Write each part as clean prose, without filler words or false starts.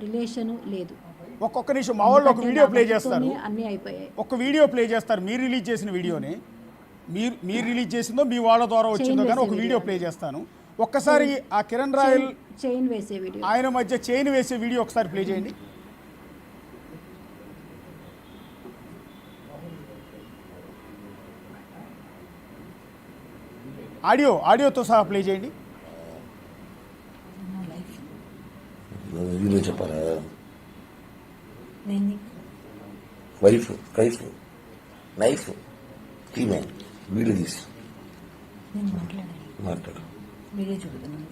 Relation లేదు. ఒక్కొక్క నిమిషం మా వాళ్ళు ఒక వీడియో ప్లే చేస్తారు, అన్నీ అయిపోయాయి. ఒక వీడియో ప్లే చేస్తారు, మీరు రిలీజ్ చేసిన వీడియోని, మీరు రిలీజ్ చేసిందో మీ వాళ్ళ ద్వారా వచ్చిందో కానీ ఒక వీడియో ప్లే చేస్తాను. ఒక్కసారి ఆ కిరణ్ రాయల్ చైన్ వేసే వీడియో, ఆయన మధ్య చైన్ వేసే వీడియో ఒకసారి ప్లే చేయండి. ఆడియోతో సహా ప్లే చేయండి. వీడియో చెప్పారా? వైఫ్ కైఫ్ నైఫ్ ఈమె వీడియో తీసి మాట్లాడు. వీడియో చూపుతున్నాను.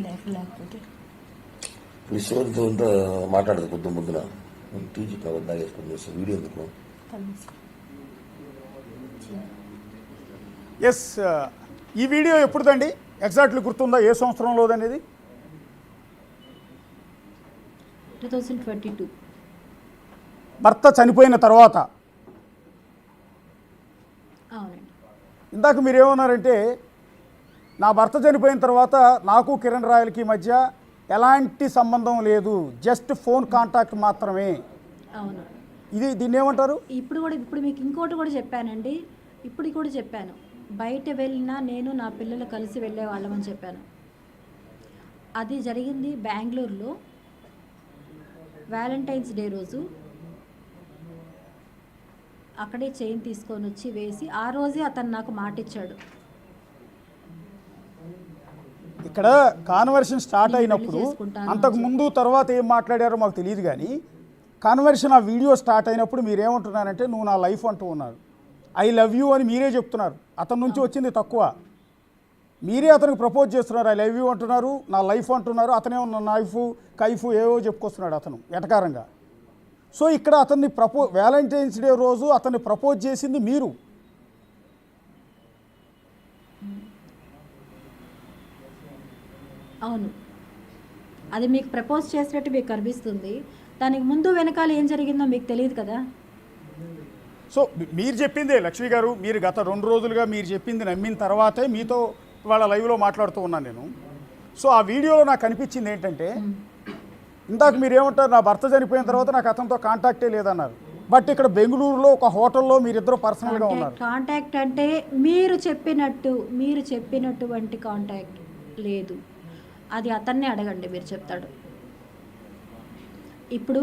లైఫ్ లేకపోతే మీ సోర్తో అంతా మాట్లాడదు పొద్దున టీజీ దాగేసుకుని వీడియో ఎందుకు? ఎస్, ఈ వీడియో ఎప్పుడుదండి ఎగ్జాక్ట్లీ గుర్తుందా? ఏ సంవత్సరంలోదనేది? 2022. భర్త చనిపోయిన తర్వాత. అవునండి. ఇందాక మీరేమన్నారంటే నా భర్త చనిపోయిన తర్వాత నాకు కిరణ్ రాయల్కి మధ్య ఎలాంటి సంబంధం లేదు, జస్ట్ ఫోన్ కాంటాక్ట్ మాత్రమే. అవును. దీన్ని ఏమంటారు? ఇప్పుడు మీకు ఇంకోటి కూడా చెప్పానండి, ఇప్పుడు కూడా చెప్పాను. బయట వెళ్ళినా నేను నా పిల్లలు కలిసి వెళ్ళే వాళ్ళమని చెప్పాను. అది జరిగింది బెంగళూరులో వ్యాలంటైన్స్ డే రోజు. అక్కడే చైన్ తీసుకొని వచ్చి వేసి ఆ రోజే అతను నాకు మాట ఇచ్చాడు. ఇక్కడ కాన్వర్షన్ స్టార్ట్ అయినప్పుడు అంతకు ముందు తర్వాత ఏం మాట్లాడారో మాకు తెలియదు, కానీ కాన్వర్షన్ ఆ వీడియో స్టార్ట్ అయినప్పుడు మీరేమంటున్నారంటే నువ్వు నా లైఫ్ అంటూ ఉన్నారు, ఐ లవ్ యూ అని మీరే చెప్తున్నారు. అతని నుంచి వచ్చింది తక్కువ, మీరే అతనికి ప్రపోజ్ చేస్తున్నారు, ఐ లవ్ యూ అంటున్నారు, నా లైఫ్ అంటున్నారు. అతనే ఉన్న నైఫ్ కైఫ్ ఏవో చెప్పుకొస్తున్నాడు అతను ఎటకారంగా. సో ఇక్కడ అతన్ని వ్యాలంటైన్స్ డే రోజు అతన్ని ప్రపోజ్ చేసింది మీరు. అవును, అది మీకు ప్రపోజ్ చేసినట్టు మీకు కనిపిస్తుంది. దానికి ముందు వెనకాల ఏం జరిగిందో మీకు తెలియదు కదా. సో మీరు చెప్పిందే లక్ష్మి గారు, మీరు గత 2 రోజులుగా మీరు చెప్పింది నమ్మిన తర్వాతే మీతో వాళ్ళ లైవ్లో మాట్లాడుతూ ఉన్నాను నేను. సో ఆ వీడియోలో నాకు అనిపించింది ఏంటంటే, ఇందాక మీరు ఏమంటారు, నా భర్త చనిపోయిన తర్వాత నాకు అతనితో కాంటాక్టే లేదన్నారు. బట్ ఇక్కడ బెంగళూరులో ఒక హోటల్లో మీరిద్దరు పర్సనల్గా ఉన్నారు. కాంటాక్ట్ అంటే మీరు చెప్పినటువంటి కాంటాక్ట్ లేదు. అది అతన్నే అడగండి, మీరు చెప్తాడు. ఇప్పుడు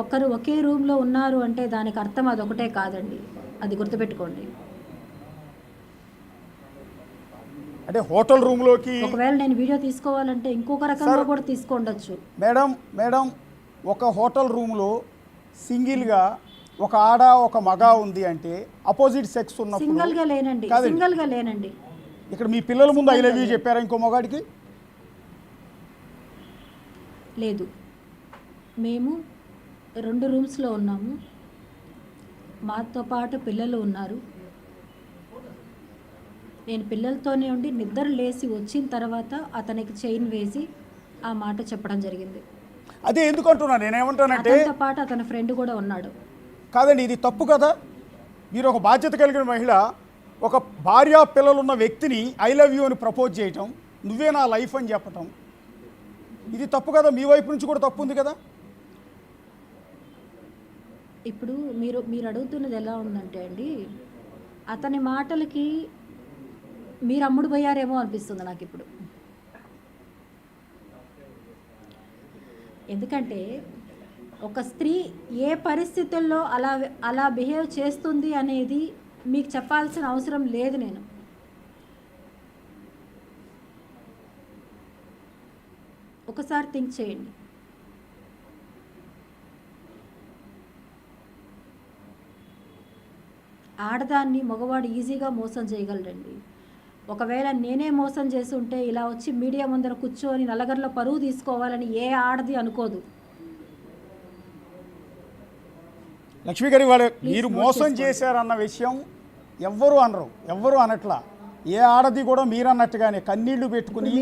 ఒకరు ఒకే రూమ్లో ఉన్నారు అంటే దానికి అర్థం అదొకటే కాదండి, అది గుర్తుపెట్టుకోండి. అంటే హోటల్ రూమ్లోకి ఒకవేళ నేను వీడియో తీసుకోవాలంటే ఇంకొక రకంగా కూడా తీసుకోండొచ్చు. మేడం ఒక హోటల్ రూమ్లో సింగిల్గా ఒక ఆడ ఒక మగ ఉంది అంటే అపోజిట్ సెక్స్ ఉన్నప్పుడు సింగిల్గా లేనండి. ఇక్కడ మీ పిల్లల ముందు ఐ లవ్ యూ చెప్పారా ఇంకో మగాడికి? లేదు, మేము 2 రూమ్స్లో ఉన్నాము, మాతో పాటు పిల్లలు ఉన్నారు. నేను పిల్లలతోనే ఉండి నిద్ర లేచి వచ్చిన తర్వాత అతనికి చైన్ వేసి ఆ మాట చెప్పడం జరిగింది. అదే ఎందుకు అంటున్నాను, నేనేమంటానంటే అతనితో పాటు అతని ఫ్రెండ్ కూడా ఉన్నాడు. కాదండి, ఇది తప్పు కదా. మీరు ఒక బాధ్యత కలిగిన మహిళ, ఒక భార్య పిల్లలున్న వ్యక్తిని ఐ లవ్ యూ అని ప్రపోజ్ చేయటం, నువ్వే నా లైఫ్ అని చెప్పటం, ఇది తప్పు కదా. మీ వైపు నుంచి కూడా తప్పు ఉంది కదా. ఇప్పుడు మీరు అడుగుతున్నది ఎలా ఉందంటే అండి, అతని మాటలకి మీరు అమ్ముడు పోయారేమో అనిపిస్తుంది నాకు ఇప్పుడు. ఎందుకంటే ఒక స్త్రీ ఏ పరిస్థితుల్లో అలా బిహేవ్ చేస్తుంది అనేది మీకు చెప్పాల్సిన అవసరం లేదు. నేను ఒకసారి థింక్ చేయండి. ఆడదాన్ని మగవాడు ఈజీగా మోసం చేయగలడండి. ఒకవేళ నేనే మోసం చేసి ఉంటే ఇలా వచ్చి మీడియా ముందర కూర్చొని నల్లగర్లో పరువు తీసుకోవాలని ఏ ఆడది అనుకోదు. లక్ష్మి గారి వాడు మీరు మోసం చేశారన్న విషయం ఎవ్వరు అనట్లా. ఏ ఆడది కూడా మీరన్నట్టుగానే కన్నీళ్లు పెట్టుకుని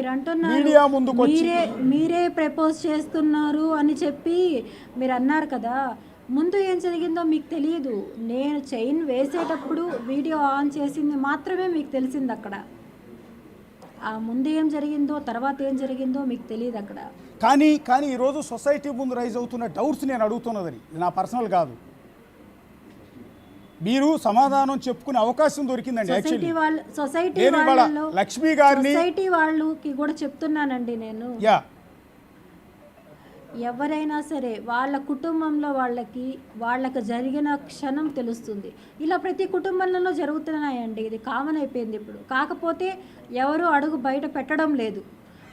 మీడియా ముందుకు వచ్చి మీరే ప్రపోజ్ చేస్తున్నారు అని చెప్పి మీరు అన్నారు కదా. ముందు ఏం జరిగిందో మీకు తెలియదు. నేను చైన్ వేసేటప్పుడు వీడియో ఆన్ చేసింది మాత్రమే మీకు తెలిసింది అక్కడ. ఆ ముందు ఏం జరిగిందో తర్వాత ఏం జరిగిందో మీకు తెలియదు అక్కడ. కానీ ఈరోజు సొసైటీ ముందు రైజ్ అవుతున్న డౌట్స్ నేను అడుగుతున్నదని, ఇది నా పర్సనల్ కాదు. మీరు సమాధానం చెప్పుకునే అవకాశం దొరికిందండి. సొసైటీ నేను ఇవాళ వాళ్ళలో లక్ష్మి గారిని సొసైటీ వాళ్ళకి కూడా చెప్తున్నానండి నేను. ఎవరైనా సరే వాళ్ళ కుటుంబంలో వాళ్ళకి జరిగిన క్షణం తెలుస్తుంది. ఇలా ప్రతి కుటుంబంలో జరుగుతున్నాయండి, ఇది కామన్ అయిపోయింది ఇప్పుడు. కాకపోతే ఎవరు అడుగు బయట పెట్టడం లేదు.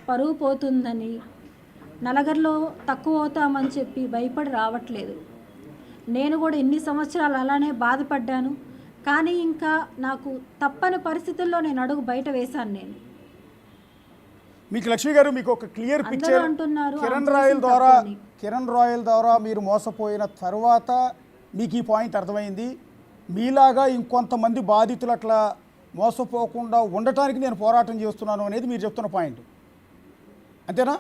పరువు పోతుందని, నలుగురిలో తక్కువ అవుతామని చెప్పి భయపడి రావట్లేదు. నేను కూడా ఇన్ని సంవత్సరాలు అలానే బాధపడ్డాను. కానీ ఇంకా నాకు తప్పని పరిస్థితుల్లో నేను అడుగు బయట వేశాను. నేను మీకు లక్ష్మి గారు, మీకు ఒక క్లియర్ పిక్చర్ అంటున్నారు కిరణ్ రాయల్ ద్వారా మీరు మోసపోయిన తర్వాత మీకు ఈ పాయింట్ అర్థమైంది. మీలాగా ఇంకొంతమంది బాధితులు అట్లా మోసపోకుండా ఉండటానికి నేను పోరాటం చేస్తున్నాను అనేది మీరు చెప్తున్న పాయింట్, అంతేనా?